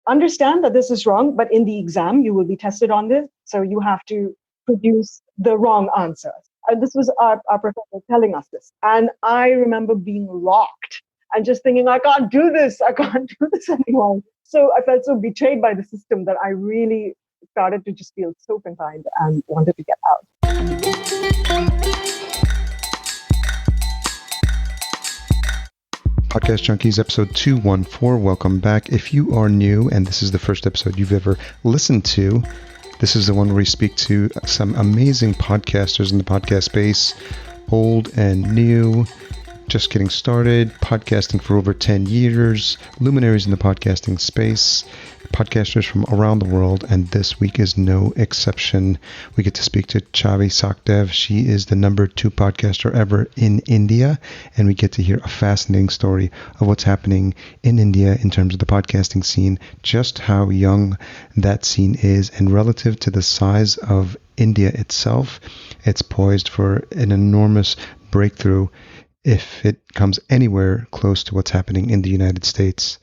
understand that this is wrong, but in the exam, you will be tested on this. So you have to produce the wrong answers. This was our professor telling us this. And I remember being rocked and just thinking, I can't do this. I can't do this anymore. So I felt so betrayed by the system that I really started to just feel so confined and wanted to get out. Podcast Junkies, episode 214. Welcome back. If you are new and this is the first episode you've ever listened to, this is the one where we speak to some amazing podcasters in the podcast space, old and new, just getting started, podcasting for over 10 years, luminaries in the podcasting space, podcasters from around the world, and this week is no exception. We get to speak to Chhavi Sachdev. She is the number 2 podcaster ever in India, and we get to hear a fascinating story of what's happening in India in terms of the podcasting scene, just how young that scene is, and relative to the size of India itself, it's poised for an enormous breakthrough if it comes anywhere close to what's happening in the United States.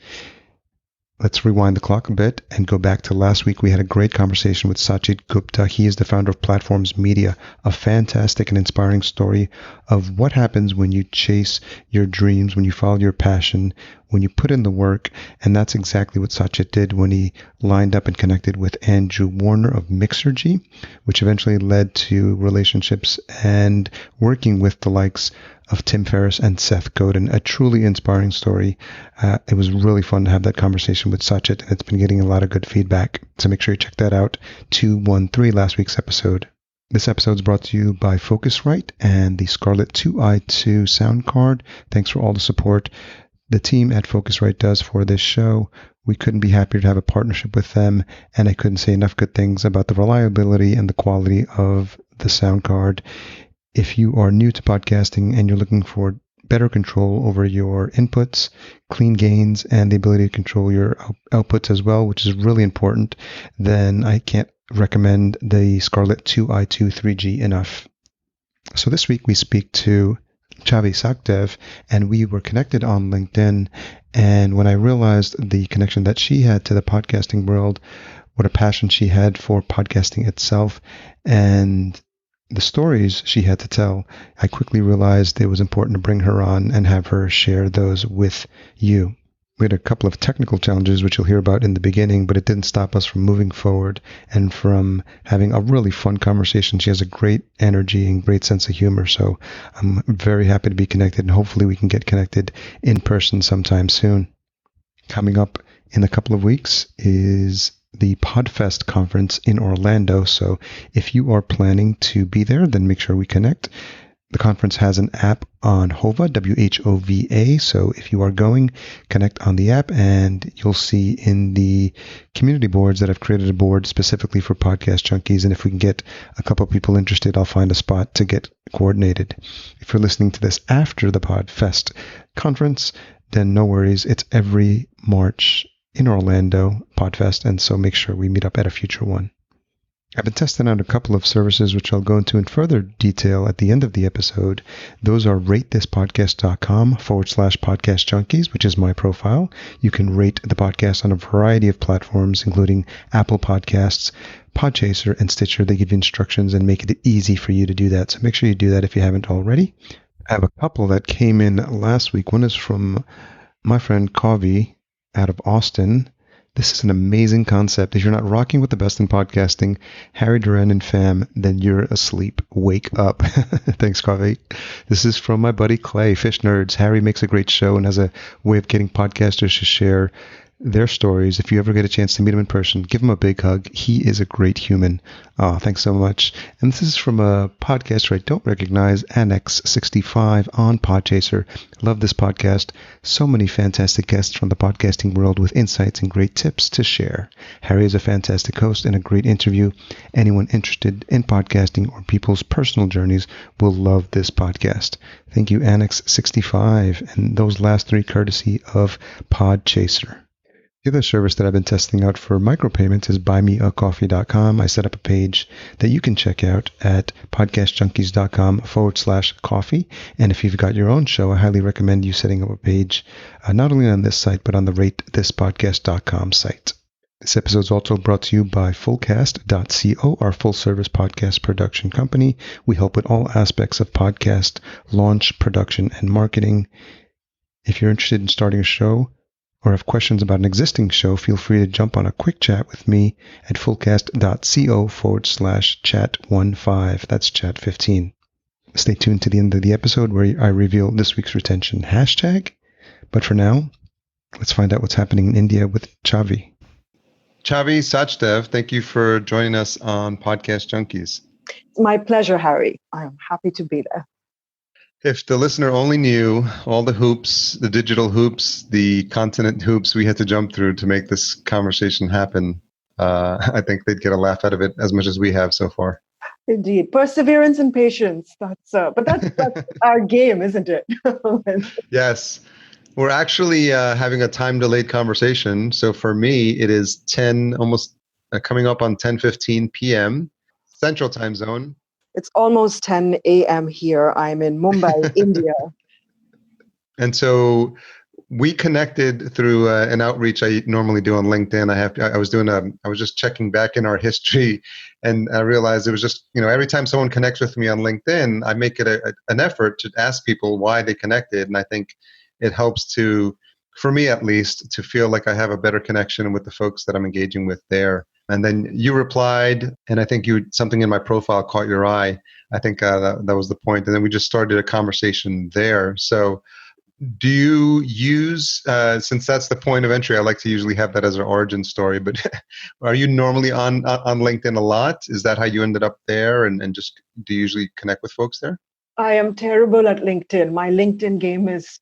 Let's rewind the clock a bit and go back to last week. We had a great conversation with Sajid Gupta. He is the founder of Platforms Media, a fantastic and inspiring story of what happens when you chase your dreams, when you follow your passion, when you put in the work. And that's exactly what Sajid did when he lined up and connected with Andrew Warner of Mixergy, which eventually led to relationships and working with the likes of Tim Ferriss and Seth Godin. A truly inspiring story. It was really fun to have that conversation with Sajid, and it's been getting a lot of good feedback. So make sure you check that out. 213, last week's episode. This episode is brought to you by Focusrite and the Scarlett 2i2 sound card. Thanks for all the support the team at Focusrite does for this show. We couldn't be happier to have a partnership with them, and I couldn't say enough good things about the reliability and the quality of the sound card. If you are new to podcasting and you're looking for better control over your inputs, clean gains, and the ability to control your outputs as well, which is really important, then I can't recommend the Scarlett 2i2 3G enough. So this week we speak to Chhavi Sachdev, and we were connected on LinkedIn. And when I realized the connection that she had to the podcasting world, what a passion she had for podcasting itself, and the stories she had to tell, I quickly realized it was important to bring her on and have her share those with you. We had a couple of technical challenges, which you'll hear about in the beginning, but it didn't stop us from moving forward and from having a really fun conversation. She has a great energy and great sense of humor, so I'm very happy to be connected, and hopefully we can get connected in person sometime soon. Coming up in a couple of weeks is the PodFest conference in Orlando. So if you are planning to be there, then make sure we connect. The conference has an app on Hova, WHOVA. So if you are going, connect on the app, and you'll see in the community boards that I've created a board specifically for Podcast Junkies. And if we can get a couple of people interested, I'll find a spot to get coordinated. If you're listening to this after the PodFest conference, then no worries. It's every March in Orlando, PodFest, and so make sure we meet up at a future one. I've been testing out a couple of services which I'll go into in further detail at the end of the episode. Those are ratethispodcast.com/podcast junkies, which is my profile. You can rate the podcast on a variety of platforms, including Apple Podcasts, Podchaser, and Stitcher. They give you instructions and make it easy for you to do that. So make sure you do that if you haven't already. I have a couple that came in last week. One is from my friend Chhavi out of Austin. This is an amazing concept. If you're not rocking with the best in podcasting, Harry, Duran, and fam, then you're asleep. Wake up. Thanks, Chhavi. This is from my buddy Clay, Fish Nerds. Harry makes a great show and has a way of getting podcasters to share their stories. If you ever get a chance to meet him in person, give him a big hug. He is a great human. Oh, thanks so much. And this is from a podcaster I don't recognize, Annex 65 on Podchaser. Love this podcast. So many fantastic guests from the podcasting world with insights and great tips to share. Harry is a fantastic host and a great interview. Anyone interested in podcasting or people's personal journeys will love this podcast. Thank you, Annex 65. And those last three courtesy of Podchaser. The other service that I've been testing out for micropayments is buymeacoffee.com. I set up a page that you can check out at podcastjunkies.com/coffee. And if you've got your own show, I highly recommend you setting up a page, not only on this site, but on the ratethispodcast.com site. This episode is also brought to you by Fullcast.co, our full-service podcast production company. We help with all aspects of podcast launch, production, and marketing. If you're interested in starting a show or have questions about an existing show, feel free to jump on a quick chat with me at fullcast.co/chat15. That's chat 15. Stay tuned to the end of the episode where I reveal this week's retention hashtag. But for now, let's find out what's happening in India with Chhavi. Chhavi Sachdev, thank you for joining us on Podcast Junkies. My pleasure, Harry. I am happy to be there. If the listener only knew all the hoops, the digital hoops, the continent hoops we had to jump through to make this conversation happen, I think they'd get a laugh out of it as much as we have so far. Indeed. Perseverance and patience. That's our game, isn't it? Yes. We're actually having a time delayed conversation. So for me, it is 10, almost coming up on 10:15 p.m. Central Time Zone. It's almost 10 a.m. here. I'm in Mumbai, India. And so we connected through an outreach I normally do on LinkedIn. I was just checking back in our history, and I realized it was just, every time someone connects with me on LinkedIn, I make it an effort to ask people why they connected. And I think it helps for me at least, to feel like I have a better connection with the folks that I'm engaging with there. And then you replied, and I think something in my profile caught your eye. I think that was the point. And then we just started a conversation there. So do you use, since that's the point of entry, I like to usually have that as an origin story, but are you normally on LinkedIn a lot? Is that how you ended up there? And just, do you usually connect with folks there? I am terrible at LinkedIn. My LinkedIn game was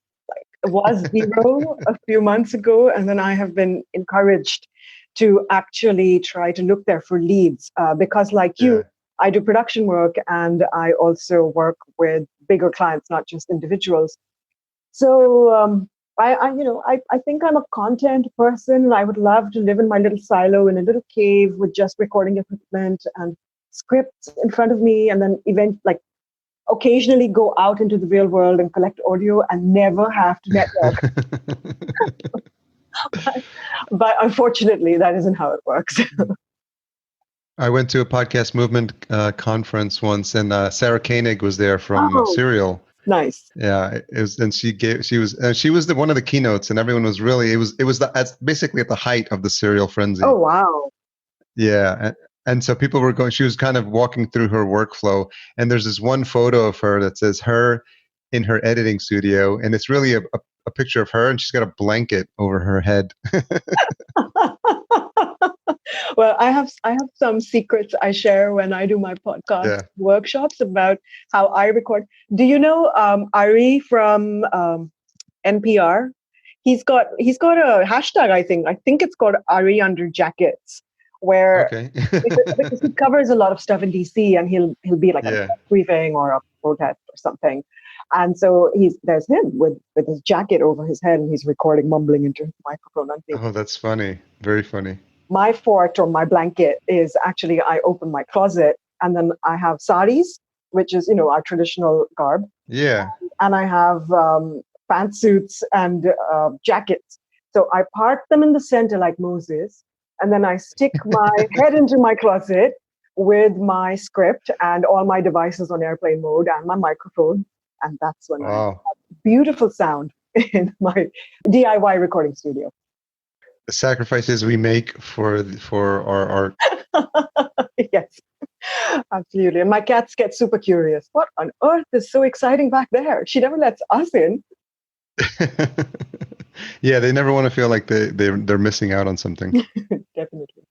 zero a few months ago, and then I have been encouraged to actually try to look there for leads because, like you, I do production work and I also work with bigger clients, not just individuals. So I think I'm a content person. I would love to live in my little silo in a little cave with just recording equipment and scripts in front of me, and then occasionally go out into the real world and collect audio and never have to network. But unfortunately, that isn't how it works. I went to a podcast movement conference once, and Sarah Koenig was there from Serial. Nice. Yeah, it was, and she was one of the keynotes, and everyone was really, it was basically at the height of the Serial frenzy. Oh wow. Yeah. And so people were she was kind of walking through her workflow, and there's this one photo of her that says her in her editing studio, and it's really a picture of her, and she's got a blanket over her head. Well, I have some secrets I share when I do my podcast workshops about how I record. Do you know Ari from NPR? He's got a hashtag, I think it's called Ari Under Jackets, where because he covers a lot of stuff in DC, and he'll be like a briefing or a protest or something. And so there's him with his jacket over his head, and he's recording, mumbling into his microphone. Oh, that's funny. Very funny. My fort or my blanket is actually, I open my closet, and then I have saris, which is, our traditional garb. Yeah. And I have pantsuits and jackets. So I park them in the center like Moses, and then I stick my head into my closet with my script and all my devices on airplane mode and my microphone. And that's when I have beautiful sound in my DIY recording studio. The sacrifices we make for our art. Yes, absolutely. And my cats get super curious. What on earth is so exciting back there? She never lets us in. Yeah, they never want to feel like they're missing out on something. Definitely.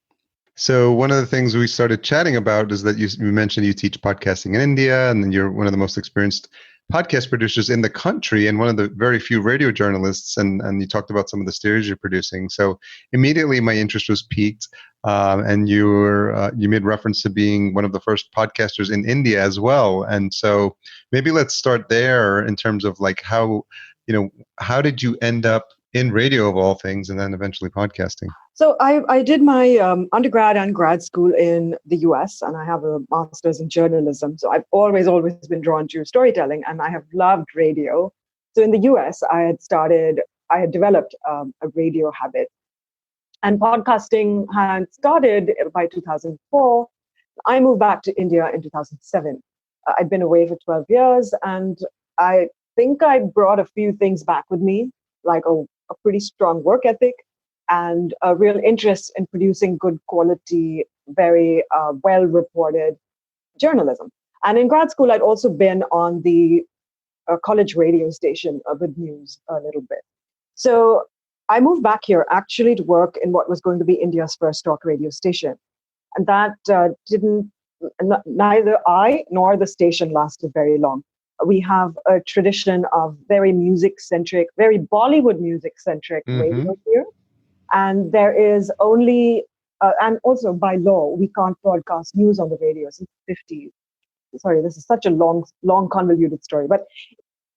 So one of the things we started chatting about is that you mentioned you teach podcasting in India, and then you're one of the most experienced podcast producers in the country and one of the very few radio journalists, and you talked about some of the series you're producing. So immediately my interest was piqued, and you made reference to being one of the first podcasters in India as well. And so maybe let's start there in terms of like how did you end up in radio of all things, and then eventually podcasting? So I did my undergrad and grad school in the US, and I have a master's in journalism. So I've always been drawn to storytelling, and I have loved radio. So in the US, I had developed a radio habit. And podcasting had started by 2004. I moved back to India in 2007. I'd been away for 12 years, and I think I brought a few things back with me, like a pretty strong work ethic and a real interest in producing good quality, very well-reported journalism. And in grad school, I'd also been on the college radio station with news a little bit. So I moved back here actually to work in what was going to be India's first talk radio station. And that neither I nor the station lasted very long. We have a tradition of very music-centric, very Bollywood music-centric radio here. And there is only, and also by law, we can't broadcast news on the radio since the 50s. Sorry, this is such a long, convoluted story. But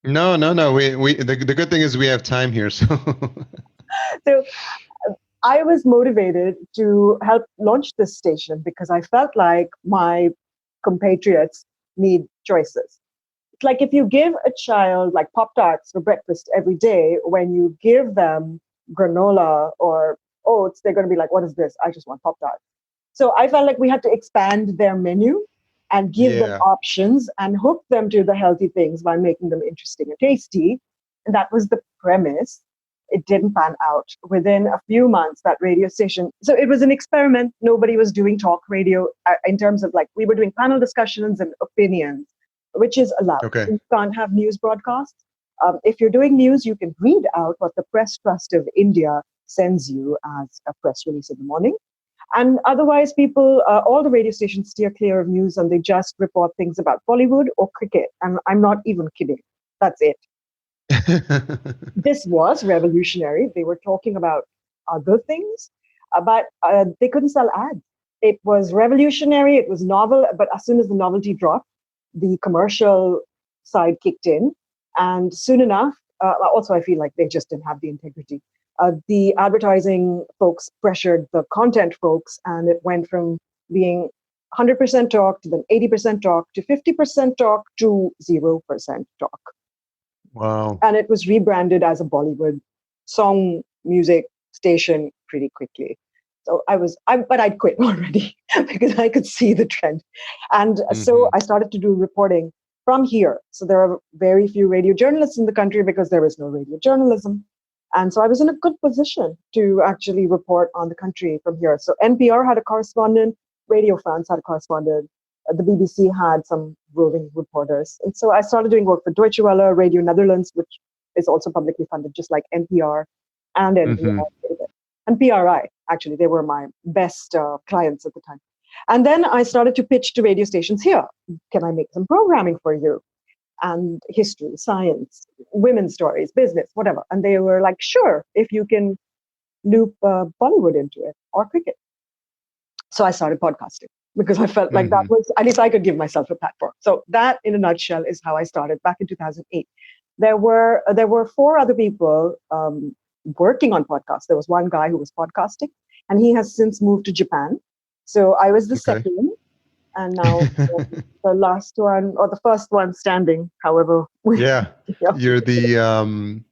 no. The good thing is we have time here. So, so I was motivated to help launch this station because I felt like my compatriots need choices. It's like if you give a child like Pop-Tarts for breakfast every day, when you give them granola or oats, they're going to be like, what is this? I just want Pop-Tarts. So I felt like we had to expand their menu and give them options and hook them to the healthy things by making them interesting and tasty. And that was the premise. It didn't pan out. Within a few months, that radio station, so it was an experiment. Nobody was doing talk radio in terms of like, we were doing panel discussions and opinions, which is allowed. Okay. You can't have news broadcasts. If you're doing news, you can read out what the Press Trust of India sends you as a press release in the morning. And otherwise, people, all the radio stations steer clear of news and they just report things about Bollywood or cricket. And I'm not even kidding. That's it. This was revolutionary. They were talking about other things, but they couldn't sell ads. It was revolutionary. It was novel. But as soon as the novelty dropped, the commercial side kicked in. And soon enough, also, I feel like they just didn't have the integrity. The advertising folks pressured the content folks, and it went from being 100% talk to then 80% talk to 50% talk to 0% talk. Wow. And it was rebranded as a Bollywood song music station pretty quickly. So but I'd quit already because I could see the trend. And so I started to do reporting from here. So there are very few radio journalists in the country because there is no radio journalism. And so I was in a good position to actually report on the country from here. So NPR had a correspondent, Radio France had a correspondent, the BBC had some roving reporters. And so I started doing work for Deutsche Welle, Radio Netherlands, which is also publicly funded, just like NPR and NPR. And PRI, actually, they were my best clients at the time. And then I started to pitch to radio stations here. Can I make some programming for you? And history, science, women's stories, business, whatever. And they were like, sure, if you can loop Bollywood into it or cricket. So I started podcasting because I felt like that was, at least I could give myself a platform. So that in a nutshell is how I started back in 2008. There were 4 other people working on podcasts. There was one guy who was podcasting and he has since moved to Japan. So I was the second. And now the last one, or the first one standing, however. You're the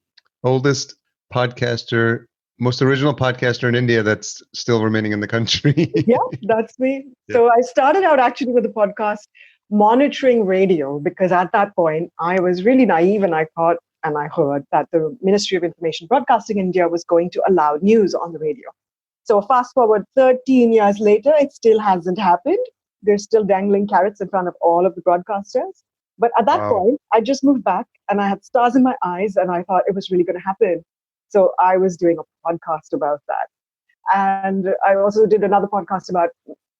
oldest podcaster, most original podcaster in India that's still remaining in the country. Yeah, that's me. Yeah. So I started out actually with a podcast monitoring radio because at that point I was really naive and I thought and I heard that the Ministry of Information Broadcasting India was going to allow news on the radio. So fast forward 13 years later, it still hasn't happened. They're still dangling carrots in front of all of the broadcasters. But at that point, I just moved back and I had stars in my eyes and I thought it was really going to happen. So I was doing a podcast about that. And I also did another podcast about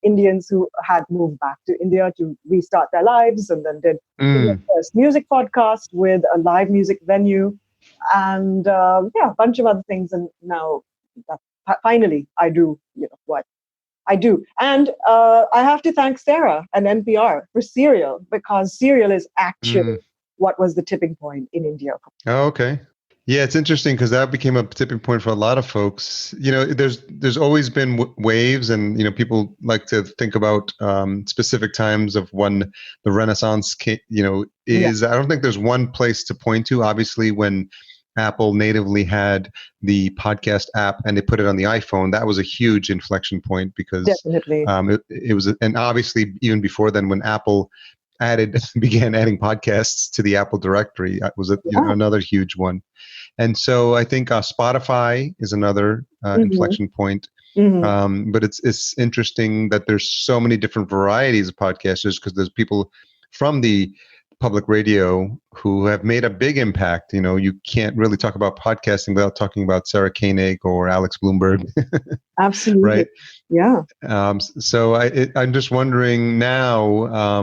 Indians who had moved back to India to restart their lives, and then did the first music podcast with a live music venue and a bunch of other things. And now finally I do, what I do. And I have to thank Sarah and NPR for Serial, because Serial is actually what was the tipping point in India. Oh, okay. Yeah, it's interesting because that became a tipping point for a lot of folks. There's always been waves, and people like to think about specific times of when the Renaissance is. I don't think there's one place to point to. Obviously, when Apple natively had the podcast app and they put it on the iPhone, that was a huge inflection point because Definitely. it was, and obviously even before then, when Apple began adding podcasts to the Apple directory, was another huge one. And so I think Spotify is another inflection point. But it's interesting that there's so many different varieties of podcasters, because there's people from the public radio who have made a big impact. You can't really talk about podcasting without talking about Sarah Koenig or Alex Bloomberg. Absolutely. Right? Yeah. So I'm just wondering now,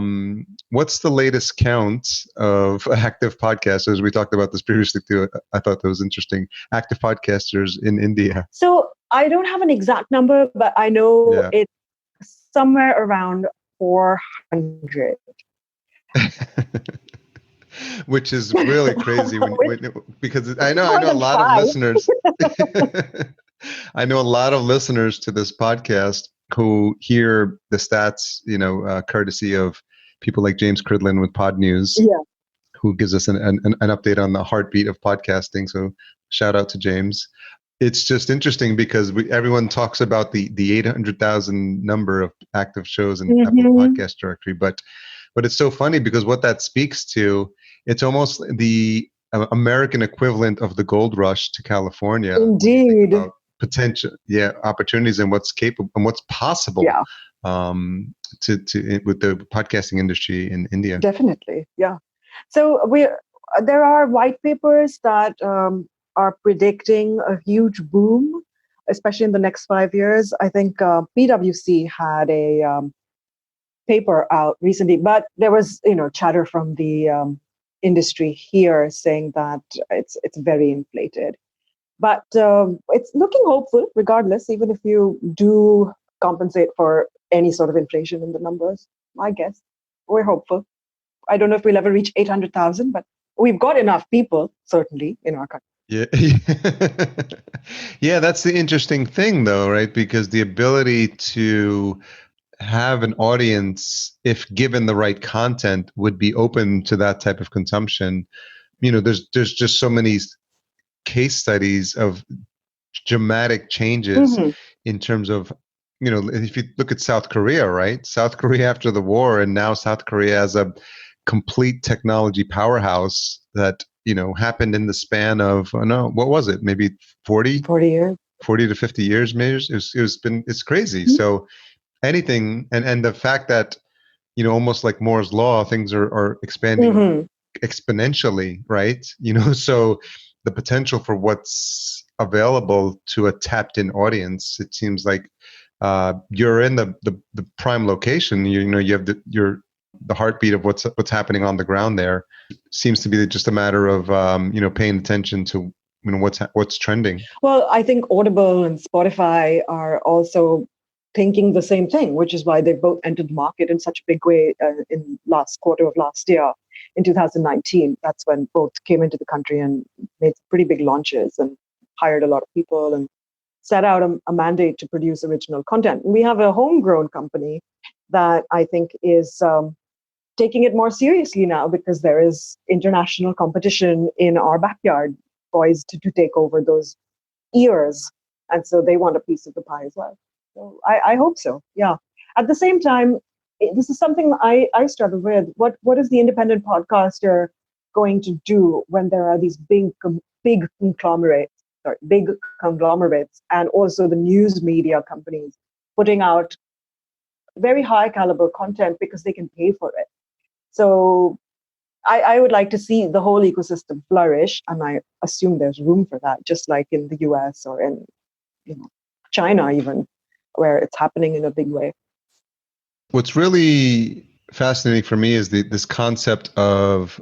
what's the latest count of active podcasters? We talked about this previously too. I thought that was interesting. Active podcasters in India. So I don't have an exact number, but I know it's somewhere around 400. Which is really crazy because I know a lot of listeners. I know a lot of listeners to this podcast who hear the stats, courtesy of people like James Cridlin with Pod News, who gives us an update on the heartbeat of podcasting. So shout out to James. It's just interesting because everyone talks about the 800,000 number of active shows in Apple Podcast Directory, but it's so funny because what that speaks to, it's almost the American equivalent of the gold rush to California. Indeed. Potential, opportunities and what's capable and what's possible to with the podcasting industry in India. Definitely, yeah. So there are white papers that are predicting a huge boom, especially in the next 5 years. I think PwC had a paper out recently, but there was chatter from the industry here saying that it's very inflated. But it's looking hopeful regardless, even if you do compensate for any sort of inflation in the numbers. I guess we're hopeful. I don't know if we'll ever reach 800,000, but we've got enough people, certainly, in our country. Yeah. Yeah, that's the interesting thing, though, right? Because the ability to have an audience, if given the right content, would be open to that type of consumption. There's just so many case studies of dramatic changes in terms of, if you look at South Korea, right? South Korea after the war, and now South Korea as a complete technology powerhouse that, happened in the span of, what was it? Maybe 40 years, 40 to 50 years, maybe. It's crazy. So anything, and the fact that, almost like Moore's law, things are expanding exponentially, right? So the potential for what's available to a tapped-in audience, it seems like you're in the prime location. You have the heartbeat of what's happening on the ground there. Seems to be just a matter of paying attention to what's trending. Well, I think Audible and Spotify are also thinking the same thing, which is why they both entered the market in such a big way in last quarter of last year. In 2019, that's when both came into the country and made pretty big launches and hired a lot of people and set out a mandate to produce original content. And we have a homegrown company that I think is taking it more seriously now because there is international competition in our backyard poised to take over those ears. And so they want a piece of the pie as well. So I hope so, yeah. At the same time, this is something I struggle with. What is the independent podcaster going to do when there are these big conglomerates, and also the news media companies putting out very high caliber content because they can pay for it? So I would like to see the whole ecosystem flourish, and I assume there's room for that, just like in the US or in China even, where it's happening in a big way. What's really fascinating for me is this concept of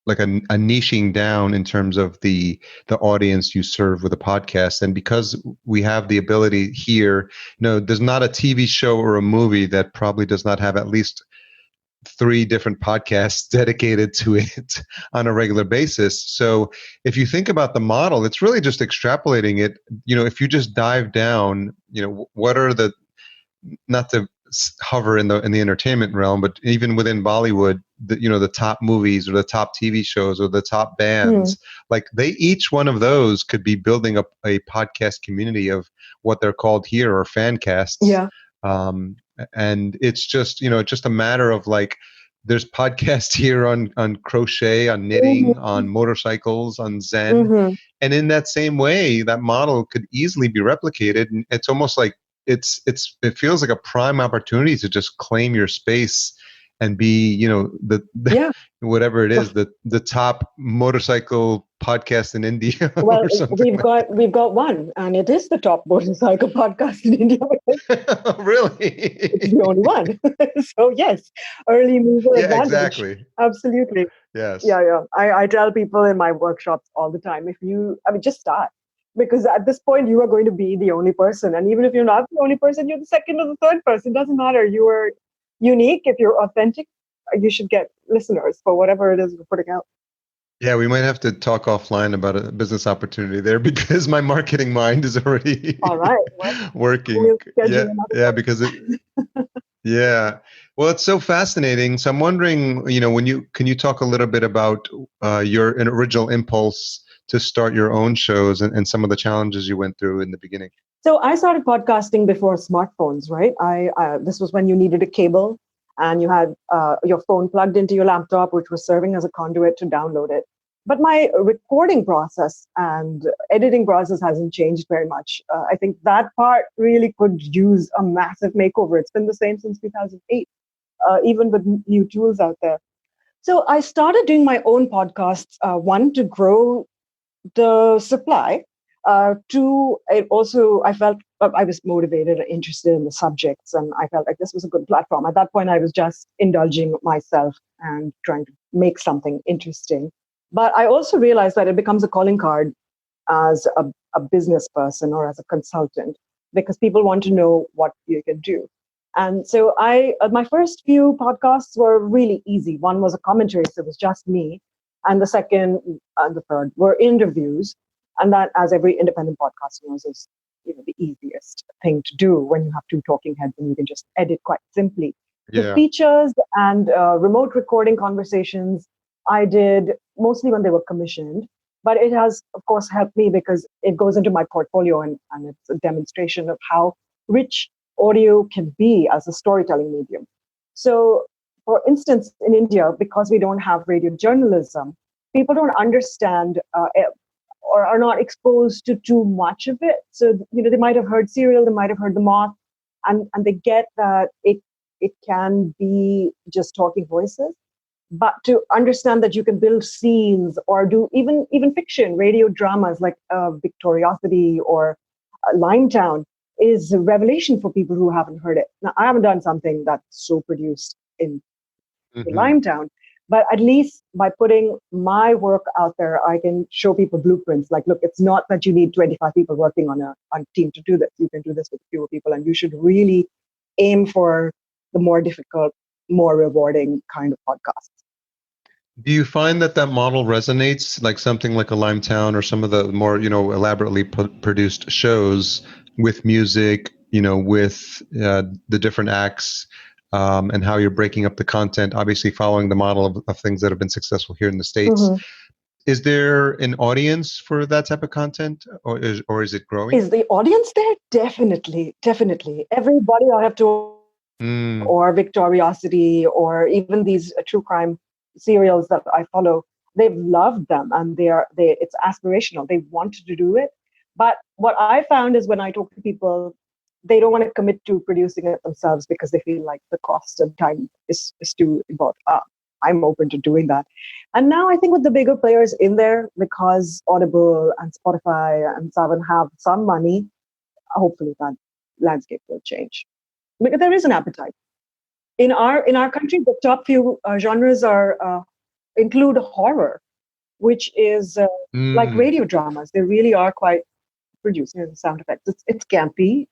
like a niching down in terms of the audience you serve with a podcast. And because we have the ability here, there's not a TV show or a movie that probably does not have at least 3 different podcasts dedicated to it on a regular basis. So if you think about the model, it's really just extrapolating it. If you just dive down, what are the, not to hover in the entertainment realm, but even within Bollywood, the top movies or the top TV shows or the top bands, like each one of those could be building up a podcast community of what they're called here, or fan casts. Yeah. And it's just, just a matter of like, there's podcasts here on crochet, on knitting, on motorcycles, on Zen. And in that same way, that model could easily be replicated. And it's almost like it feels like a prime opportunity to just claim your space and be, whatever it is, the top motorcycle podcast in India. Well, or something we've got one, and it is the top motorcycle podcast in India. Really? It's the only one. So yes, early mover advantage. Exactly. Absolutely. Yes. Yeah. I tell people in my workshops all the time, just start. Because at this point, you are going to be the only person. And even if you're not the only person, you're the second or the third person. Doesn't matter. You are unique. If you're authentic, you should get listeners for whatever it is you're putting out. Yeah, we might have to talk offline about a business opportunity there, because my marketing mind is already all right. working. Yeah, because yeah. Well, it's so fascinating. So I'm wondering, can you talk a little bit about your original impulse to start your own shows and some of the challenges you went through in the beginning? So I started podcasting before smartphones, right? This was when you needed a cable and you had your phone plugged into your laptop, which was serving as a conduit to download it. But my recording process and editing process hasn't changed very much. I think that part really could use a massive makeover. It's been the same since 2008, even with new tools out there. So I started doing my own podcasts, one, to grow the supply. Two, I felt I was motivated and interested in the subjects, and I felt like this was a good platform. At that point, I was just indulging myself and trying to make something interesting. But I also realized that it becomes a calling card as a business person or as a consultant, because people want to know what you can do. And so my first few podcasts were really easy. One was a commentary, so it was just me. And the second and the third were interviews. And that, as every independent podcast knows, is the easiest thing to do when you have two talking heads and you can just edit quite simply. Yeah. The features and remote recording conversations I did mostly when they were commissioned. But it has, of course, helped me because it goes into my portfolio and it's a demonstration of how rich audio can be as a storytelling medium. So, for instance, in India, because we don't have radio journalism, people don't understand or are not exposed to too much of it. So, they might have heard Serial, they might have heard The Moth, and they get that it can be just talking voices. But to understand that you can build scenes or do even fiction, radio dramas like Victoriosity or Limetown is a revelation for people who haven't heard it. Now, I haven't done something that's so produced in Limetown, but at least by putting my work out there, I can show people blueprints. Like, look, it's not that you need 25 people working on a team to do this. You can do this with fewer people, and you should really aim for the more difficult, more rewarding kind of podcasts. Do you find that model resonates, like something like a Limetown or some of the more, elaborately produced shows with music, with the different acts and how you're breaking up the content, obviously following the model of things that have been successful here in the States? Is there an audience for that type of content, or is it growing? Is the audience there? Definitely. Everybody I have to, or Victoriosity, or even these true crime serials that I follow, they've loved them, and it's aspirational. They wanted to do it. But what I found is when I talk to people, they don't want to commit to producing it themselves because they feel like the cost of time is too involved. I'm open to doing that. And now I think with the bigger players in there, because Audible and Spotify and Savan have some money, hopefully that landscape will change. Because there is an appetite. In our country, the top few genres include horror, which is like radio dramas. They really are quite produced in sound effects. It's campy,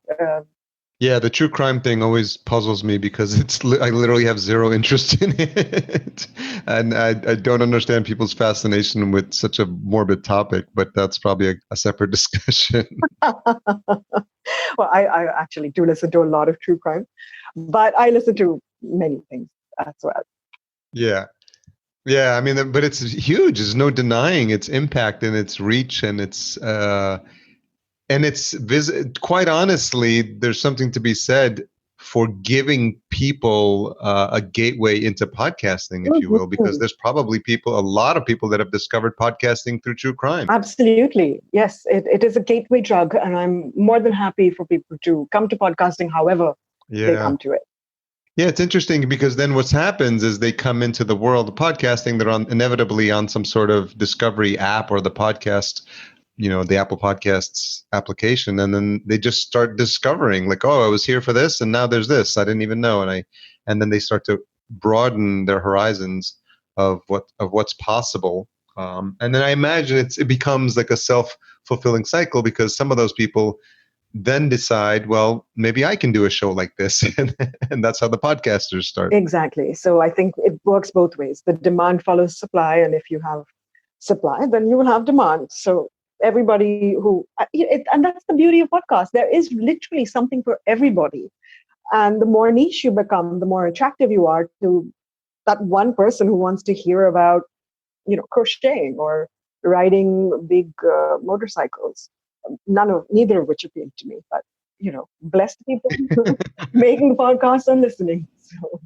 Yeah, the true crime thing always puzzles me because I literally have zero interest in it, and I don't understand people's fascination with such a morbid topic. But that's probably a separate discussion. Well, I actually do listen to a lot of true crime, but I listen to many things as well. Yeah, yeah. I mean, but it's huge. There's no denying its impact and its reach, and quite honestly, there's something to be said for giving people a gateway into podcasting, if you will, because Mhm. there's probably a lot of people that have discovered podcasting through true crime. Absolutely. Yes, it is a gateway drug, and I'm more than happy for people to come to podcasting however they Yeah. come to it. Yeah, it's interesting because then what happens is they come into the world of podcasting, they're inevitably on some sort of discovery app or the podcast, the Apple Podcasts application, and then they just start discovering like, oh, I was here for this and now there's this I didn't even know, and then they start to broaden their horizons of what's possible. And then I imagine it becomes like a self-fulfilling cycle because some of those people then decide, well, maybe I can do a show like this, and that's how the podcasters start. Exactly. So I think it works both ways. The demand follows supply, and if you have supply, then you will have demand. So everybody and that's the beauty of podcasts. There is literally something for everybody. And the more niche you become, the more attractive you are to that one person who wants to hear about, crocheting or riding big motorcycles. Neither of which appeal to me, but blessed people making the podcast and listening. So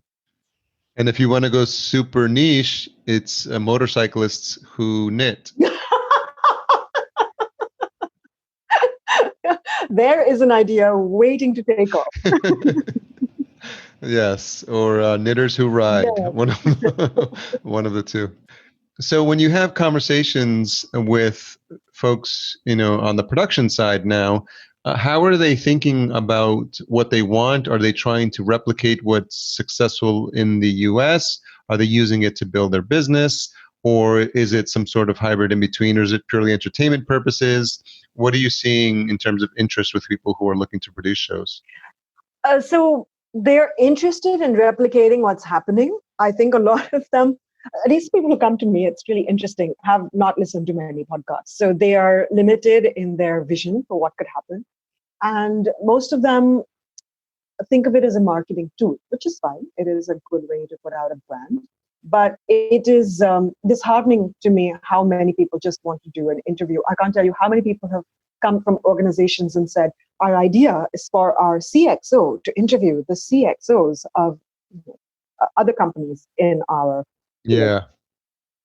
And if you want to go super niche, it's motorcyclists who knit. there is an idea waiting to take off. Yes, or knitters who ride. Yeah. One of the two. So when you have conversations with folks, on the production side now, how are they thinking about what they want? Are they trying to replicate what's successful in the US? Are they using it to build their business? Or is it some sort of hybrid in between? Or is it purely entertainment purposes? What are you seeing in terms of interest with people who are looking to produce shows? So they're interested in replicating what's happening. I think a lot of them, at least people who come to me, it's really interesting, have not listened to many podcasts. So they are limited in their vision for what could happen. And most of them think of it as a marketing tool, which is fine. It is a good way to put out a brand. But it is disheartening to me how many people just want to do an interview. I can't tell you how many people have come from organizations and said, our idea is for our CXO to interview the CXOs of other companies in our field. Yeah.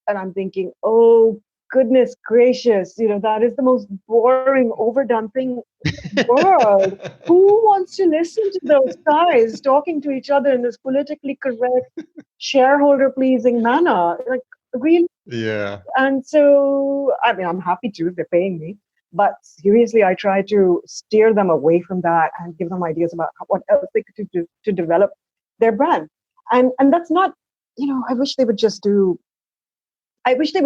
And I'm thinking, oh, goodness gracious, that is the most boring, overdone thing in the world. Who wants to listen to those guys talking to each other in this politically correct, shareholder pleasing manner? Like, really? Yeah. And so, I mean, I'm happy to if they're paying me. But seriously, I try to steer them away from that and give them ideas about what else they could do to develop their brand. And that's not, I wish they would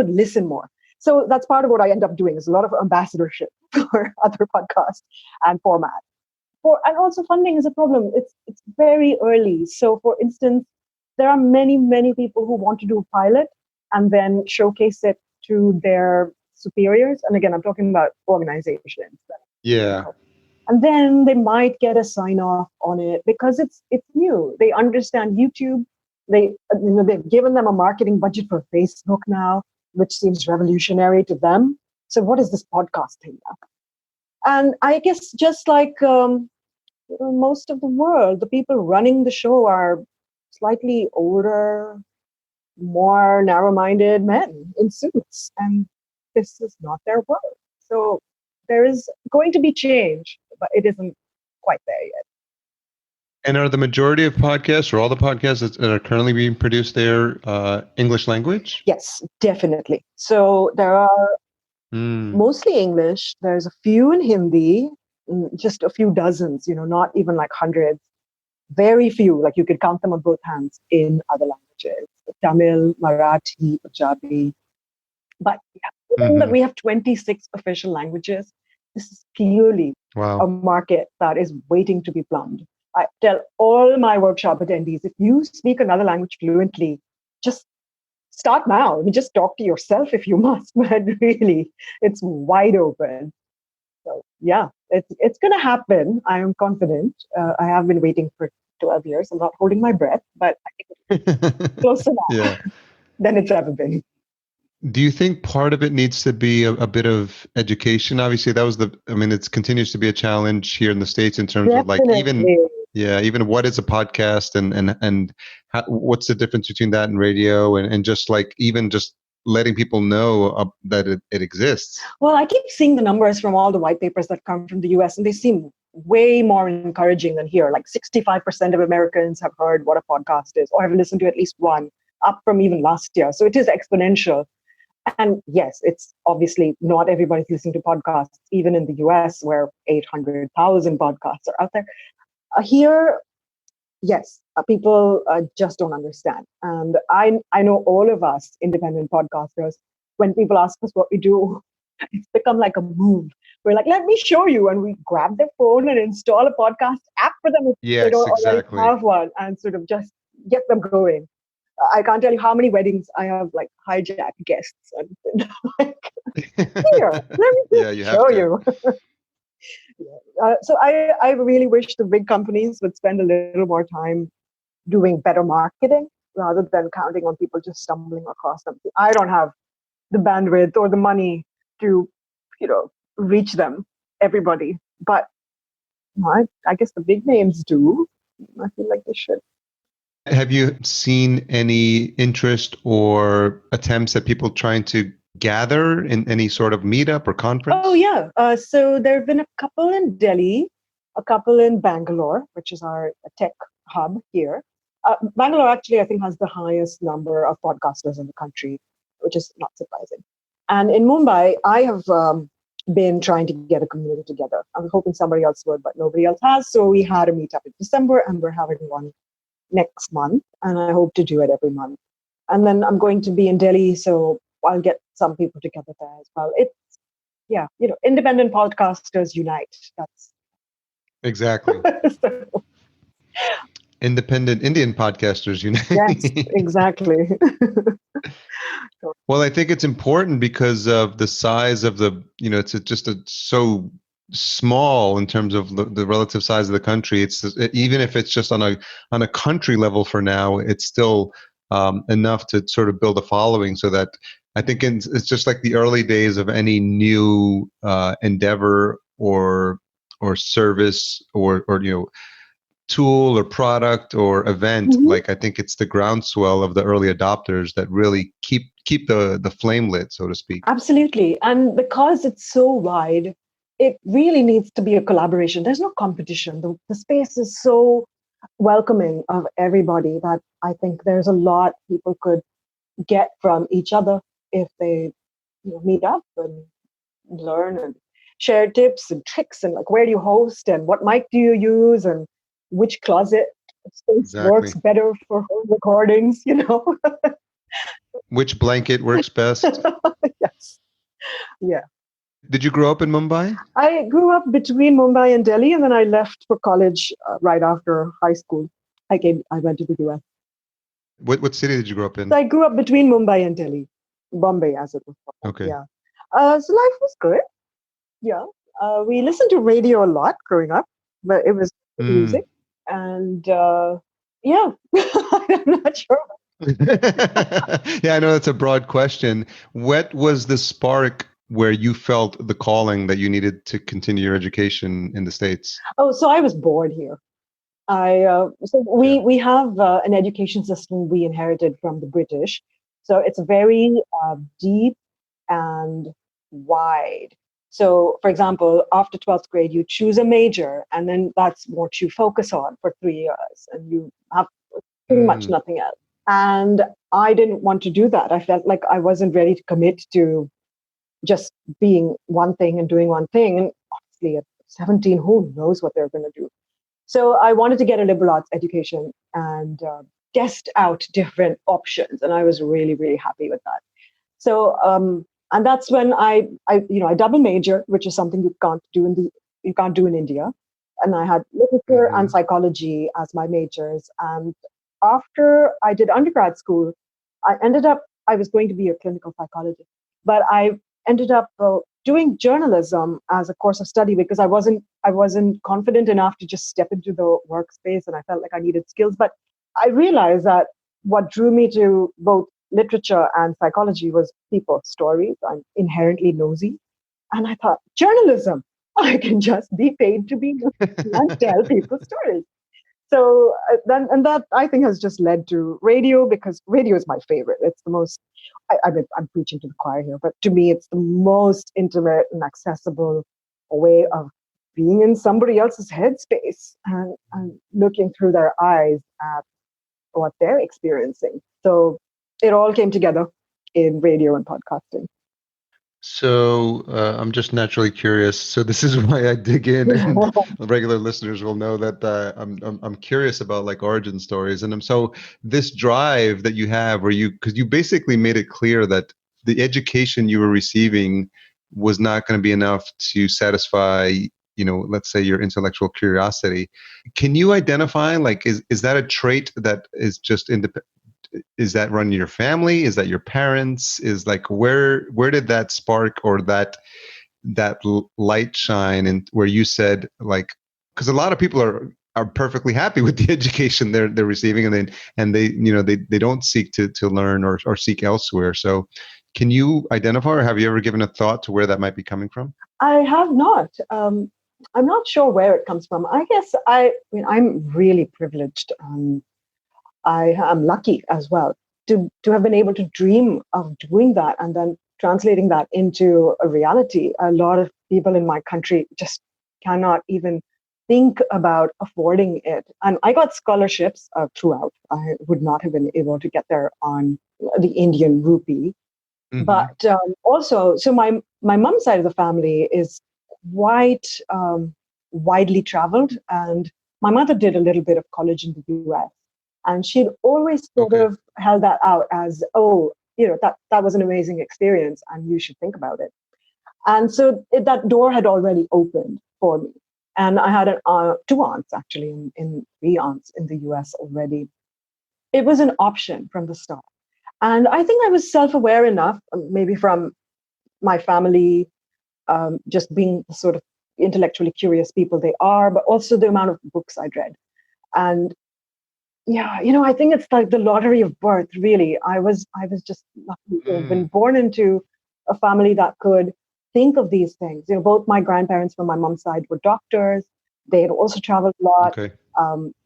listen more. So that's part of what I end up doing is a lot of ambassadorship for other podcasts and formats. And also funding is a problem. It's very early. So for instance, there are many people who want to do a pilot and then showcase it to their superiors. And again, I'm talking about organizations. Yeah. And then they might get a sign off on it because it's new. They understand YouTube. They've given them a marketing budget for Facebook now, which seems revolutionary to them. So what is this podcast thing now? And I guess just like most of the world, the people running the show are slightly older, more narrow-minded men in suits, and this is not their world. So there is going to be change, but it isn't quite there yet. And are the majority of podcasts or all the podcasts that are currently being produced there English language? Yes, definitely. So there are mostly English. There's a few in Hindi, just a few dozens, not even like hundreds. Very few, like you could count them on both hands in other languages. Tamil, Marathi, Punjabi. But we have 26 official languages. This is purely Wow. a market that is waiting to be plumbed. I tell all my workshop attendees, if you speak another language fluently, just start now. I mean, just talk to yourself if you must, but really, it's wide open. So yeah, it's going to happen. I am confident. I have been waiting for 12 years. I'm not holding my breath, but I think it's closer now Yeah. than it's ever been. Do you think part of it needs to be a bit of education? Obviously, I mean, it continues to be a challenge here in the States in terms of like even, Definitely. yeah, even what is a podcast and what's the difference between that and radio and just like even just letting people know that it exists. Well, I keep seeing the numbers from all the white papers that come from the US, and they seem way more encouraging than here. Like 65% of Americans have heard what a podcast is or have listened to at least one, up from even last year. So it is exponential. And yes, it's obviously not everybody's listening to podcasts, even in the US, where 800,000 podcasts are out there. Here, yes, people just don't understand. And I know all of us independent podcasters, when people ask us what we do, it's become like a move. We're like, let me show you. And we grab their phone and install a podcast app for them if they Yes, don't already exactly. have one and sort of just get them going. I can't tell you how many weddings I have like hijacked guests and like, here, let me Yeah, just you have show to. you. So I really wish the big companies would spend a little more time doing better marketing rather than counting on people just stumbling across something. I don't have the bandwidth or the money to, reach them, everybody. But I guess the big names do. I feel like they should. Have you seen any interest or attempts at people trying to gather in any sort of meetup or conference? Oh, yeah. So there have been a couple in Delhi, a couple in Bangalore, which is our tech hub here. Bangalore actually, I think, has the highest number of podcasters in the country, which is not surprising. And in Mumbai, I have been trying to get a community together. I was hoping somebody else would, but nobody else has. So we had a meetup in December, and we're having one next month. And I hope to do it every month. And then I'm going to be in Delhi, so I'll get some people together there as well. Independent podcasters unite. That's Exactly. so, Independent Indian podcasters, yes, exactly. Well, I think it's important because of the size of it's so small in terms of the relative size of the country. Even if it's just on a country level for now, it's still enough to sort of build a following. So that I think it's just like the early days of any new endeavor or service or tool or product or event. Mhm. Like I think it's the groundswell of the early adopters that really keep the flame lit, so to speak. Absolutely. And because it's so wide, it really needs to be a collaboration. There's no competition. The space is so welcoming of everybody that I think there's a lot people could get from each other if they meet up and learn and share tips and tricks and like where do you host and what mic do you use and which closet space Exactly. works better for home recordings. Which blanket works best? Yes. Yeah. Did you grow up in Mumbai? I grew up between Mumbai and Delhi, and then I left for college right after high school. I went to the US. What city did you grow up in? So I grew up between Mumbai and Delhi, Bombay, as it was called. Okay. Yeah. So life was good. Yeah. We listened to radio a lot growing up, but it was music. And yeah, I'm not sure. Yeah, I know that's a broad question. What was the spark where you felt the calling that you needed to continue your education in the States? Oh, so I was bored here. We have an education system we inherited from the British. So it's very deep and wide. So, for example, after 12th grade, you choose a major, and then that's what you focus on for 3 years, and you have pretty much nothing else. And I didn't want to do that. I felt like I wasn't ready to commit to just being one thing and doing one thing. And obviously, at 17, who knows what they're going to do? So I wanted to get a liberal arts education and test out different options. And I was really, really happy with that. So And that's when I double major, which is something you can't do in India. And I had literature and psychology as my majors. And after I did undergrad school, I was going to be a clinical psychologist, but I ended up doing journalism as a course of study because I wasn't confident enough to just step into the workspace, and I felt like I needed skills. But I realized that what drew me to both literature and psychology was people's stories. I'm inherently nosy. And I thought, journalism, I can just be paid to be nosy and tell people stories. So that I think has just led to radio, because radio is my favorite. It's the most, mean, I'm preaching to the choir here, but to me, it's the most intimate and accessible way of being in somebody else's headspace and looking through their eyes at what they're experiencing. So it all came together in radio and podcasting. So I'm just naturally curious. So this is why I dig in, and regular listeners will know that I'm curious about like origin stories. And so this drive that you have, because you basically made it clear that the education you were receiving was not going to be enough to satisfy, let's say your intellectual curiosity. Can you identify, like, is that a trait that is just independent? Is that run in your family? Is that your parents? Is like where did that spark or that light shine, and where you said, like, because a lot of people are perfectly happy with the education they're receiving, and they don't seek to learn or seek elsewhere. So can you identify, or have you ever given a thought to where that might be coming from? I have not. I'm not sure where it comes from. I guess I'm really privileged. I am lucky as well to have been able to dream of doing that and then translating that into a reality. A lot of people in my country just cannot even think about affording it. And I got scholarships throughout. I would not have been able to get there on the Indian rupee. Mm-hmm. But also, so my mom's side of the family is quite widely traveled. And my mother did a little bit of college in the US. And she'd always sort of held that out as, that was an amazing experience and you should think about it. And so that door had already opened for me. And I had two aunts, actually, in three aunts in the US already. It was an option from the start. And I think I was self-aware enough, maybe from my family, just being the sort of intellectually curious people they are, but also the amount of books I'd read. And yeah, I think it's like the lottery of birth, really. I was just lucky to have been born into a family that could think of these things. Both my grandparents from my mom's side were doctors. They had also traveled a lot. Okay.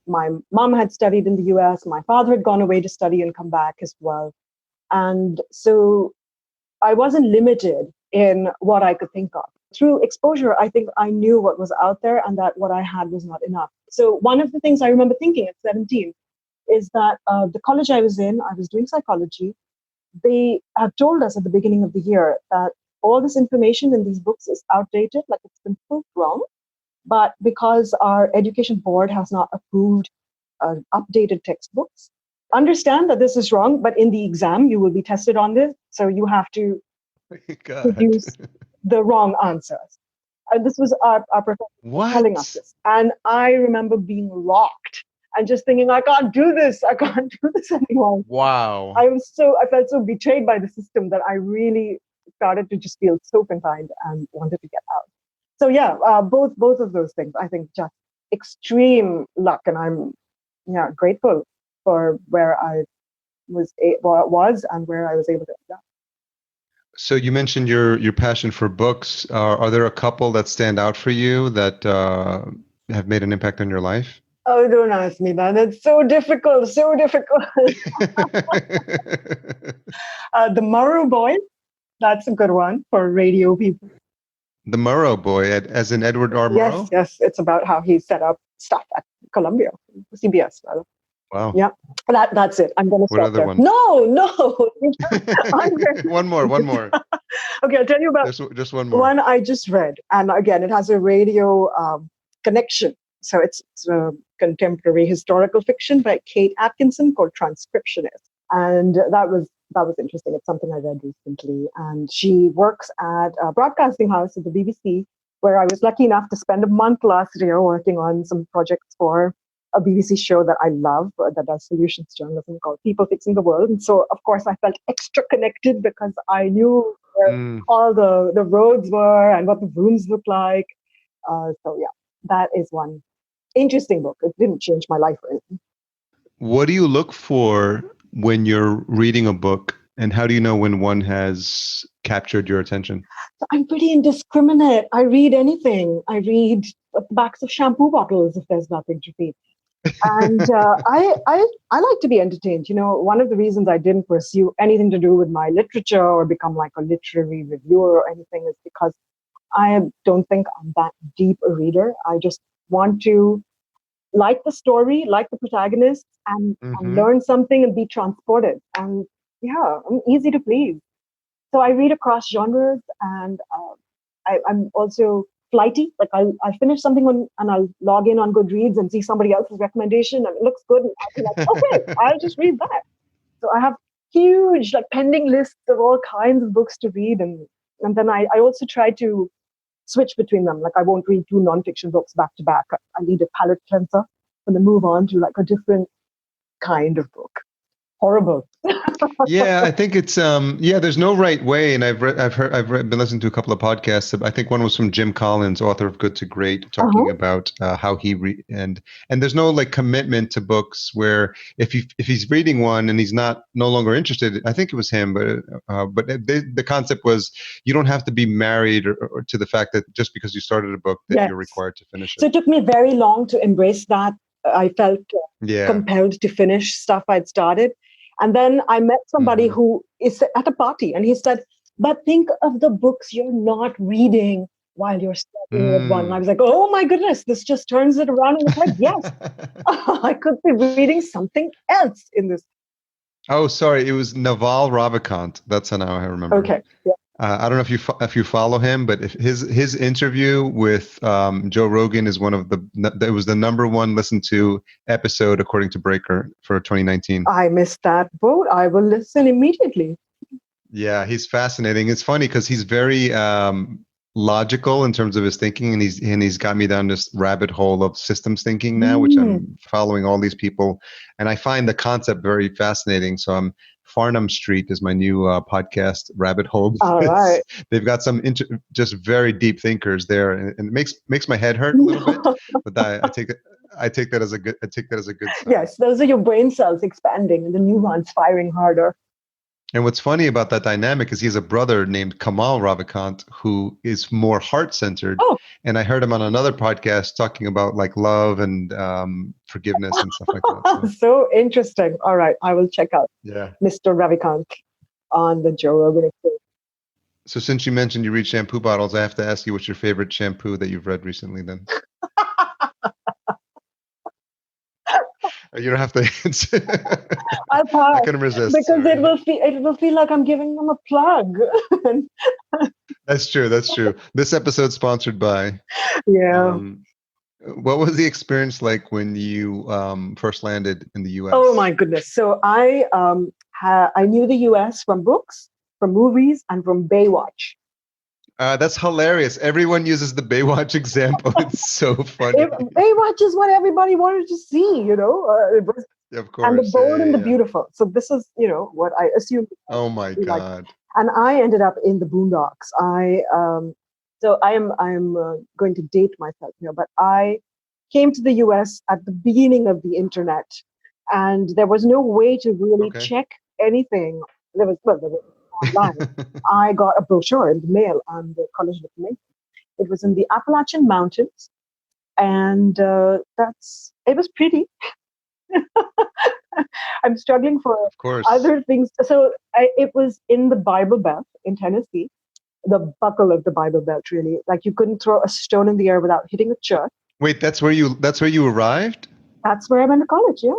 My mom had studied in the US. My father had gone away to study and come back as well. And so I wasn't limited in what I could think of. Through exposure, I think I knew what was out there and that what I had was not enough. So one of the things I remember thinking at 17 is that the college I was in, I was doing psychology. They had told us at the beginning of the year that all this information in these books is outdated, like it's been proved wrong. But because our education board has not approved updated textbooks, understand that this is wrong, but in the exam, you will be tested on this. So you have to produce the wrong answers. This was our professor telling us this. And I remember being rocked and just thinking, I can't do this. I can't do this anymore. Wow. I felt so betrayed by the system that I really started to just feel so confined and wanted to get out. So yeah, both of those things, I think, just extreme luck. And I'm grateful for where I was and where I was able to end up. So you mentioned your passion for books. Are there a couple that stand out for you that have made an impact on your life? Oh, don't ask me that. It's so difficult, so difficult. The Morrow Boy, that's a good one for radio people. The Morrow Boy, as in Edward R. Murrow? Yes. It's about how he set up stuff at Columbia, CBS, rather. Wow. Yeah, that's it. I'm going to stop there. One? No. One more. Okay, I'll tell you about just one more. One I just read. And again, it has a radio connection. So it's a contemporary historical fiction by Kate Atkinson called Transcriptionist. And that was that was interesting. It's something I read recently. And she works at a broadcasting house at the BBC, where I was lucky enough to spend a month last year working on some projects for a BBC show that I love that does solutions journalism called People Fixing the World. And so, of course, I felt extra connected because I knew where all the roads were and what the rooms looked like. So, yeah, that is one interesting book. It didn't change my life or anything. What do you look for when you're reading a book, and how do you know when one has captured your attention? So I'm pretty indiscriminate. I read anything. I read the backs of shampoo bottles if there's nothing to read. And I like to be entertained. You know, one of the reasons I didn't pursue anything to do with my literature or become like a literary reviewer or anything is because I don't think I'm that deep a reader. I just want to like the story, like the protagonist, and learn something and be transported. And yeah, I'm easy to please. So I read across genres, and I'm also flighty. Like I'll finish something and I'll log in on Goodreads and see somebody else's recommendation and it looks good. And I'll be like, okay, I'll just read that. So I have huge like pending lists of all kinds of books to read. And then I also try to switch between them. Like I won't read two nonfiction books back to back. I need a palate cleanser and then move on to like a different kind of book. Horrible. Yeah, I think it's there's no right way, and I've been listening to a couple of podcasts. I think one was from Jim Collins, author of Good to Great, talking about how he and there's no like commitment to books where if he's reading one and he's no longer interested. I think it was him, but the concept was you don't have to be married or to the fact that just because you started a book that you're required to finish it. So it took me very long to embrace that. I felt compelled to finish stuff I'd started. And then I met somebody who is at a party and he said, but think of the books you're not reading while you're studying with one. And I was like, oh my goodness, this just turns it around. And it's like, yes, I could be reading something else in this. Oh, sorry. It was Naval Ravikant. That's how I remember. Okay. Yeah. I don't know if you follow him, but if his interview with Joe Rogan is it was the number one listened to episode according to Breaker for 2019. I missed that boat. I will listen immediately. Yeah, he's fascinating. It's funny because he's very logical in terms of his thinking, and he's got me down this rabbit hole of systems thinking now, which I'm following all these people, and I find the concept very fascinating. So I'm Farnham Street is my new podcast rabbit hole. All right. They've got some just very deep thinkers there, and it makes my head hurt a little bit. But I take that as a good sign. Yes, those are your brain cells expanding and the neurons firing harder. And what's funny about that dynamic is he has a brother named Kamal Ravikant who is more heart-centered. Oh. And I heard him on another podcast talking about like love and forgiveness and stuff like that. So interesting. All right, I will check out Mr. Ravikant on the Joe Rogan Experience. So since you mentioned you read shampoo bottles, I have to ask you what's your favorite shampoo that you've read recently then? You don't have to answer. I couldn't resist. Because it will feel like I'm giving them a plug. That's true. This episode's sponsored by. Yeah. What was the experience like when you first landed in the U.S.? Oh my goodness! So I knew the U.S. from books, from movies, and from Baywatch. That's hilarious. Everyone uses the Baywatch example. It's so funny. Baywatch is what everybody wanted to see, you know. Of course. And the Bold and the Beautiful. So this is, you know, what I assumed. Oh my God. Like. And I ended up in the boondocks. I'm going to date myself here, but I came to the US at the beginning of the internet, and there was no way to really check anything. There was online. I got a brochure in the mail on the College of Information. It was in the Appalachian Mountains, and it was pretty. I'm struggling for other things. So it was in the Bible Belt in Tennessee, the buckle of the Bible Belt, really. Like you couldn't throw a stone in the air without hitting a church. Wait, that's where you arrived? That's where I went to college, yeah.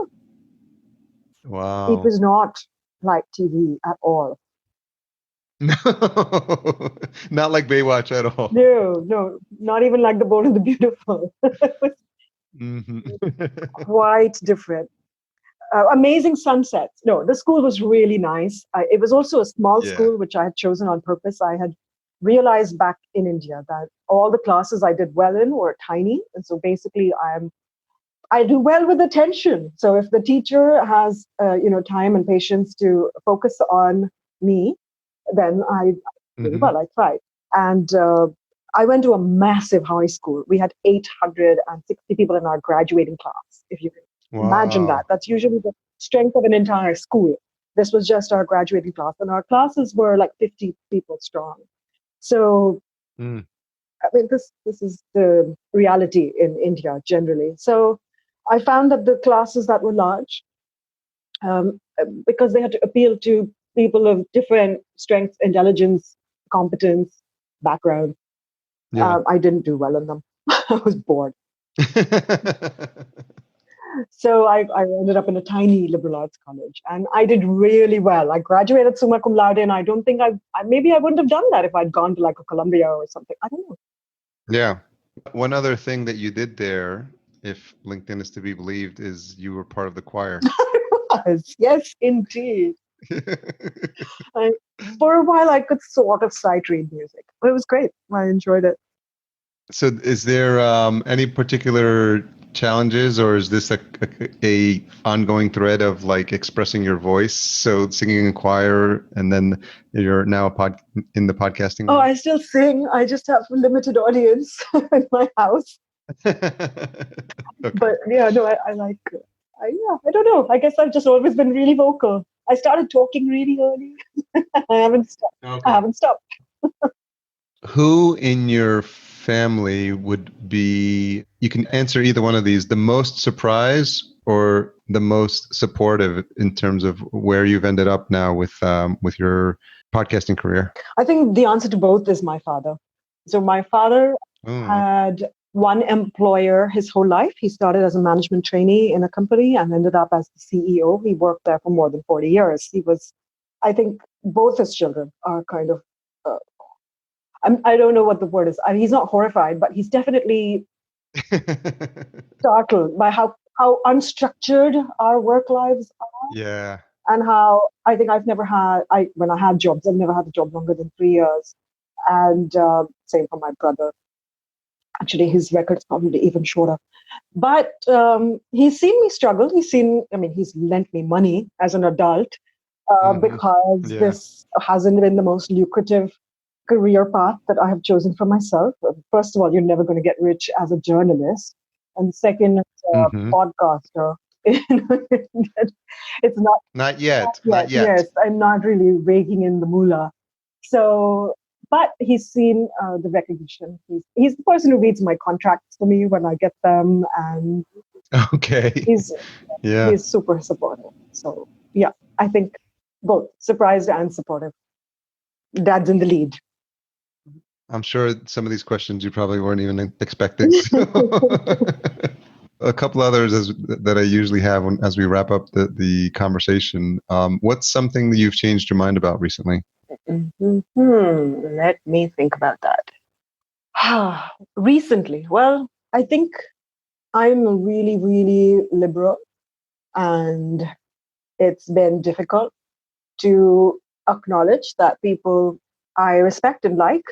Wow. It was not like TV at all. No, not like Baywatch at all. No, not even like The Bold and the Beautiful. It was quite different. amazing sunsets. No, the school was really nice. It was also a small Yeah. school, which I had chosen on purpose. I had realized back in India that all the classes I did well in were tiny. And so basically I do well with attention. So if the teacher has, time and patience to focus on me, then I do well. I tried. And I went to a massive high school. We had 860 people in our graduating class. If you can imagine that, that's usually the strength of an entire school. This was just our graduating class, and our classes were like 50 people strong. So, I mean, this is the reality in India generally. So, I found that the classes that were large, because they had to appeal to people of different strengths, intelligence, competence, background, I didn't do well in them. I was bored. So I ended up in a tiny liberal arts college, and I did really well. I graduated summa cum laude, and I don't think maybe I wouldn't have done that if I'd gone to like a Columbia or something. I don't know. Yeah. One other thing that you did there, if LinkedIn is to be believed, is you were part of the choir. Yes, indeed. For a while, I could sort of sight read music, but it was great. I enjoyed it. So is there any particular challenges, or is this a ongoing thread of like expressing your voice? So singing in choir, and then you're now in the podcasting Oh, world? I still sing. I just have a limited audience in my house. Okay. But yeah, no, I like, I don't know. I guess I've just always been really vocal. I started talking really early. I haven't stopped. Okay. I haven't stopped. Who in your family would be, you can answer either one of these, the most surprised or the most supportive in terms of where you've ended up now with your podcasting career? I think the answer to both is my father. So my father had one employer his whole life. He started as a management trainee in a company and ended up as the CEO. He worked there for more than 40 years. I think both his children are kind of, I don't know what the word is. I mean, he's not horrified, but he's definitely startled by how unstructured our work lives are. Yeah. And how I think when I had jobs, I've never had a job longer than 3 years. And same for my brother. Actually, his record's probably even shorter. But he's seen me struggle. He's lent me money as an adult because this hasn't been the most lucrative career path that I have chosen for myself. First of all, you're never going to get rich as a journalist. And second, as a podcaster. It's Not yet. Yes, I'm not really raking in the moolah. So, but he's seen the recognition. He's the person who reads my contracts for me when I get them, and he's super supportive. So yeah, I think both surprised and supportive. Dad's in the lead. I'm sure some of these questions you probably weren't even expecting. A couple others that I usually have as we wrap up the conversation. What's something that you've changed your mind about recently? Let me think about that. Recently, well, I think I'm really, really liberal, and it's been difficult to acknowledge that people I respect and like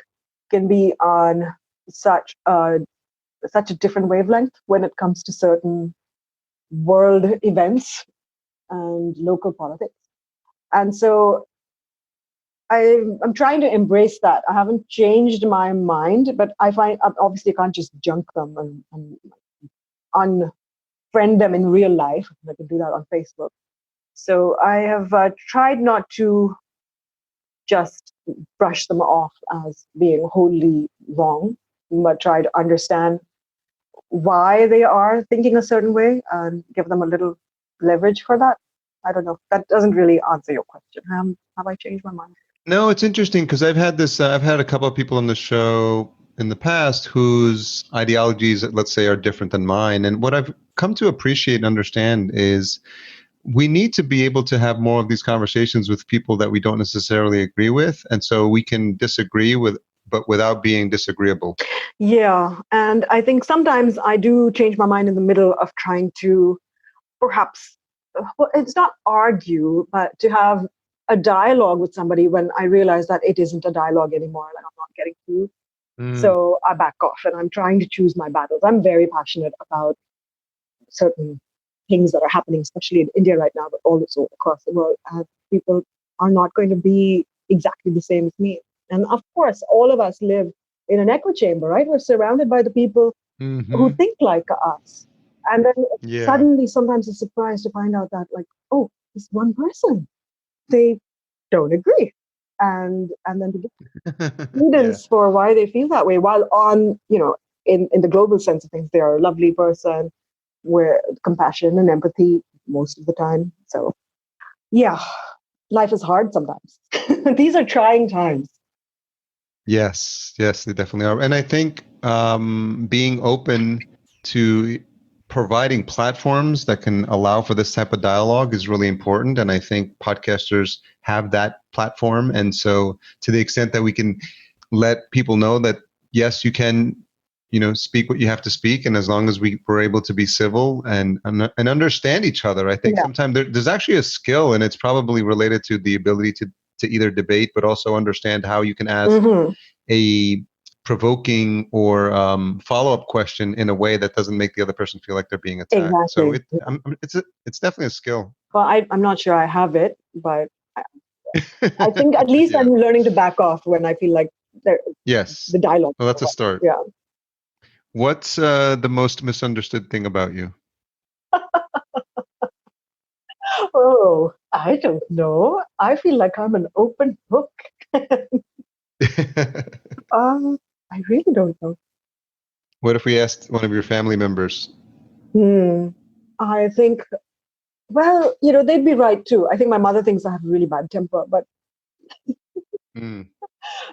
can be on such a different wavelength when it comes to certain world events and local politics. And so I'm trying to embrace that. I haven't changed my mind, but I find obviously I can't just junk them and unfriend them in real life. I can do that on Facebook. So I have tried not to just brush them off as being wholly wrong, but try to understand why they are thinking a certain way and give them a little leverage for that. I don't know. That doesn't really answer your question. Have I changed my mind? No, it's interesting because I've had a couple of people on the show in the past whose ideologies, let's say, are different than mine. And what I've come to appreciate and understand is we need to be able to have more of these conversations with people that we don't necessarily agree with. And so we can disagree but without being disagreeable. Yeah. And I think sometimes I do change my mind in the middle of trying to perhaps well, it's not argue, but to have a dialogue with somebody when I realize that it isn't a dialogue anymore, like I'm not getting through. So I back off and I'm trying to choose my battles. I'm very passionate about certain things that are happening, especially in India right now, but also across the world. And people are not going to be exactly the same as me. And of course, all of us live in an echo chamber, right? We're surrounded by the people who think like us. And then suddenly, sometimes it's a surprise to find out that, like, oh, this one person, they don't agree. And then to get evidence for why they feel that way, while on, in the global sense of things, they are a lovely person, where compassion and empathy most of the time. So, yeah, life is hard sometimes. These are trying times. Yes, they definitely are. And I think being open to providing platforms that can allow for this type of dialogue is really important. And I think podcasters have that platform. And so to the extent that we can let people know that, yes, you can, speak what you have to speak. And as long as we're able to be civil and understand each other, I think sometimes there's actually a skill, and it's probably related to the ability to either debate, but also understand how you can ask a provoking or follow-up question in a way that doesn't make the other person feel like they're being attacked. Exactly. So it's definitely a skill. Well, I'm not sure I have it, but I think at least I'm learning to back off when I feel like the dialogue. Well, that's a start. Yeah. What's the most misunderstood thing about you? Oh, I don't know. I feel like I'm an open book. I really don't know. What if we asked one of your family members? I think, well, they'd be right too. I think my mother thinks I have a really bad temper, but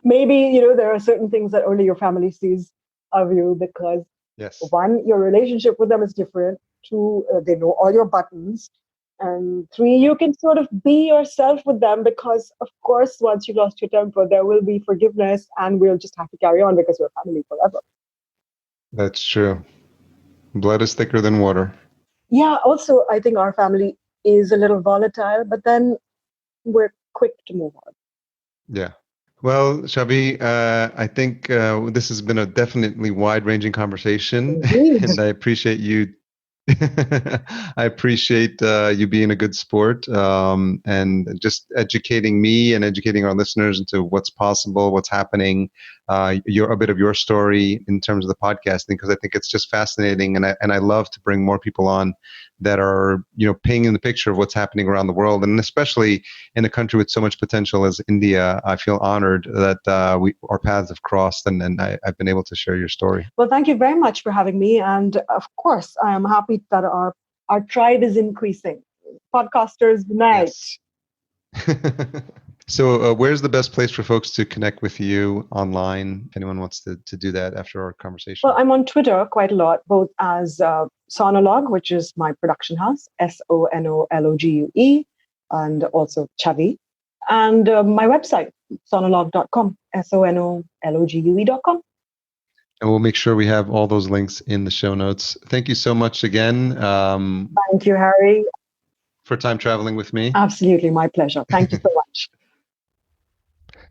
maybe, there are certain things that only your family sees of you because, one, your relationship with them is different. Two, they know all your buttons. And three, you can sort of be yourself with them because, of course, once you lost your temper, there will be forgiveness and we'll just have to carry on because we're family forever. That's true. Blood is thicker than water. Yeah. Also, I think our family is a little volatile, but then we're quick to move on. Yeah. Well, Chhavi, I think this has been a definitely wide-ranging conversation, and I appreciate you. I appreciate you being a good sport and just educating me and educating our listeners into what's possible, what's happening, a bit of your story in terms of the podcasting, because I think it's just fascinating, and I love to bring more people on that are painting the picture of what's happening around the world, and especially in a country with so much potential as India. I feel honored that our paths have crossed, and I've been able to share your story. Well, thank you very much for having me, and of course, I am happy that our tribe is increasing. Podcasters unite. Yes. So where's the best place for folks to connect with you online, if anyone wants to do that after our conversation? Well, I'm on Twitter quite a lot, both as Sonologue, which is my production house, Sonologue, and also Chhavi, and my website, sonologue.com, sonologue.com. And we'll make sure we have all those links in the show notes. Thank you so much again. Thank you, Harry. For time traveling with me. Absolutely, my pleasure. Thank you so much.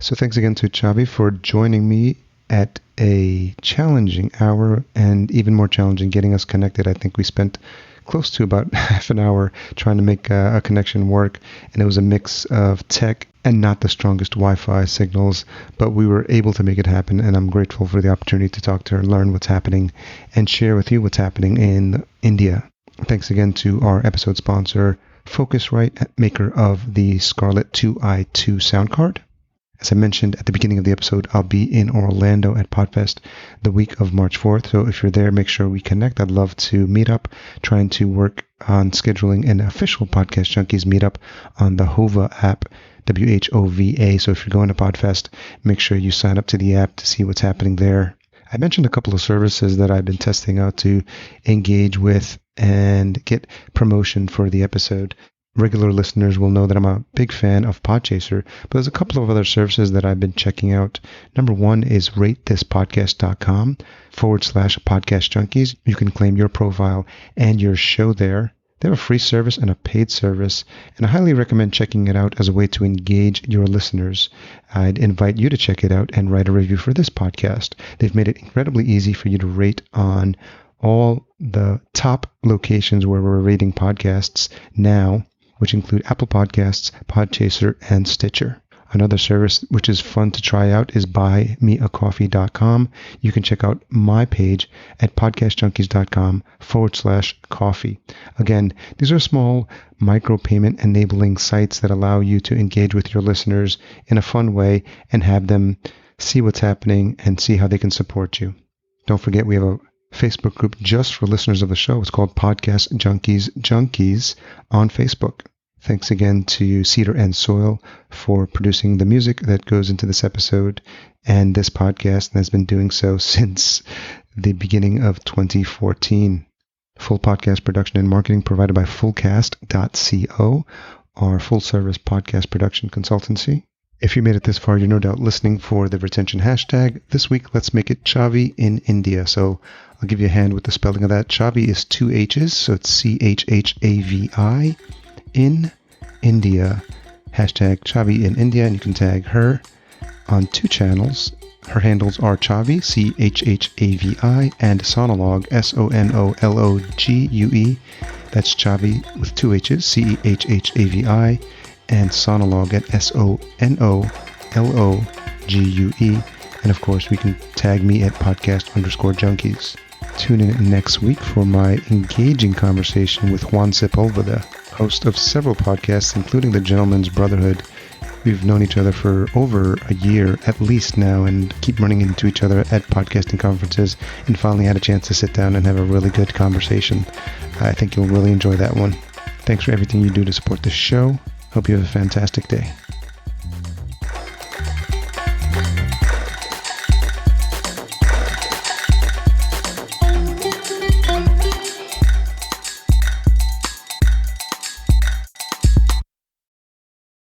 So thanks again to Chhavi for joining me at a challenging hour, and even more challenging getting us connected. I think we spent close to about half an hour trying to make a connection work, and it was a mix of tech and not the strongest Wi-Fi signals, but we were able to make it happen, and I'm grateful for the opportunity to talk to her, learn what's happening, and share with you what's happening in India. Thanks again to our episode sponsor, Focusrite, maker of the Scarlett 2i2 sound card. As I mentioned at the beginning of the episode, I'll be in Orlando at PodFest the week of March 4th. So if you're there, make sure we connect. I'd love to meet up, trying to work on scheduling an official Podcast Junkies meetup on the Hova app, WHOVA. So if you're going to PodFest, make sure you sign up to the app to see what's happening there. I mentioned a couple of services that I've been testing out to engage with and get promotion for the episode. Regular listeners will know that I'm a big fan of Podchaser, but there's a couple of other services that I've been checking out. Number one is ratethispodcast.com/podcast junkies. You can claim your profile and your show there. They have a free service and a paid service, and I highly recommend checking it out as a way to engage your listeners. I'd invite you to check it out and write a review for this podcast. They've made it incredibly easy for you to rate on all the top locations where we're rating podcasts now, which include Apple Podcasts, Podchaser, and Stitcher. Another service which is fun to try out is buymeacoffee.com. You can check out my page at podcastjunkies.com/coffee. Again, these are small micropayment enabling sites that allow you to engage with your listeners in a fun way and have them see what's happening and see how they can support you. Don't forget, we have a Facebook group just for listeners of the show. It's called Podcast Junkies on Facebook. Thanks again to Cedar and Soil for producing the music that goes into this episode and this podcast, and has been doing so since the beginning of 2014. Full podcast production and marketing provided by fullcast.co, our full-service podcast production consultancy. If you made it this far, you're no doubt listening for the retention hashtag. This week, let's make it Chhavi in India. So I'll give you a hand with the spelling of that. Chhavi is 2 H's, so it's Chhavi. In India, hashtag Chhavi in India, and you can tag her on 2 channels. Her handles are Chhavi, Chhavi, and Sonologue, Sonologue. That's Chhavi with 2 H's, Chhavi, and Sonologue at Sonologue. And of course, we can tag me at podcast_junkies. Tune in next week for my engaging conversation with Juan Sepulveda, host of several podcasts, including The Gentleman's Brotherhood. We've known each other for over a year at least now and keep running into each other at podcasting conferences, and finally had a chance to sit down and have a really good conversation. I think you'll really enjoy that one. Thanks for everything you do to support this show. Hope you have a fantastic day.